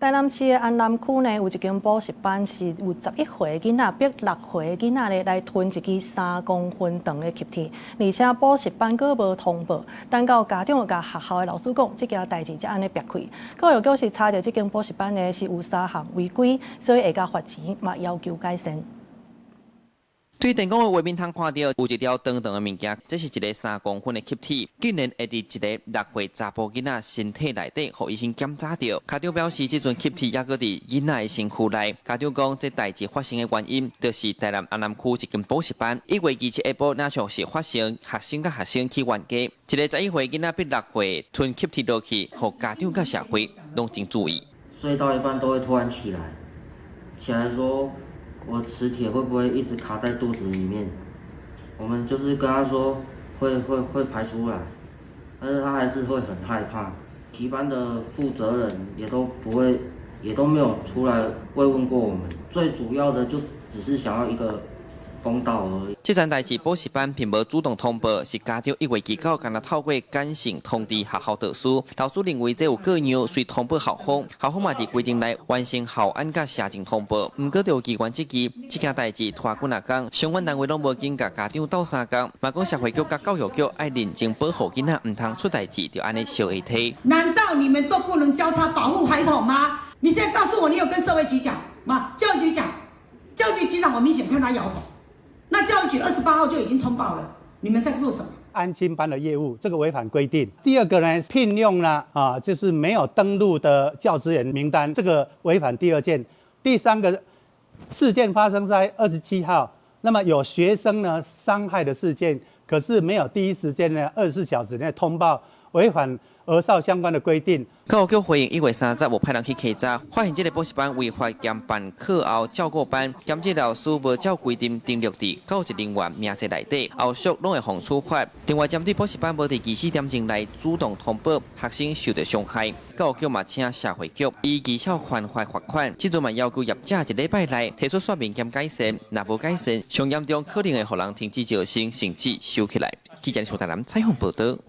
台南市的安南区呢，有一间补习班是有11岁囡仔逼6岁囡仔呢来吞一支3公分长的吸体，而且补习班阁无通报，等到家长甲学校的老师讲，这件代志才安尼避开。教育局是查到这间补习班呢是有3项违规，所以会甲罚钱，嘛要求改善。 对电工的画面通看到有一条长长的物件，这是一个3公分的气体，竟然会伫一个6岁查甫囡仔身体内底，互医生检查到。家长表示，这阵气体还搁伫囡仔的身躯内。家长讲，这代志发生的原因，就是台南安南区一间补习班1月27日下晡，那像是发生学生甲学生去冤家，一个11岁囡仔逼6岁吞气体落去，互家长甲社会拢真注意。睡到一半都会突然起来，起来说。 我磁铁会不会一直卡在肚子里面？我们就是跟他说会排出来，但是他还是会很害怕。体班的负责人也都没有出来慰问过我们。最主要的就只是想要一个公道而已。这件代志补习班并无主动通报，是家长1月29日敢若透过简讯通知学校导师。老师认为这有过样，遂通报校方。校方嘛伫规定内完成校案甲社情通报。不过，就机关这件代志拖几啊天，相关单位拢无紧甲家长斗相共。嘛讲社会局甲教育局爱认真保护囡仔，唔通出代志就安尼小下体。难道你们都不能交叉保护孩童吗？你现在告诉我，你有跟社会局讲吗？教育局讲，教育局局长我明显看他摇头。 那教育局28号就已经通报了，你们在做什么？安亲班的业务，这个违反规定。第二个呢，聘用呢就是没有登录的教职员名单，这个违反第2件。第3个事件发生在27号，那么有学生呢伤害的事件，可是没有第一时间呢24小时内通报，违反儿少相关的规定。 教育局回应1月30日无派人去稽查，发现这个补习班违法兼办课后照顾班，兼这老师无照规定登录伫教职人员名册内底，后续拢会防处罚。另外，针对补习班无伫24点钟内主动通报学生受到伤害，教育局嘛请社会局依技巧还罚款。即阵嘛要求业者1礼拜内提出说明兼改善，若无改善，上严重可能会互人停止招生，甚至收起来。记者苏台南采访报道。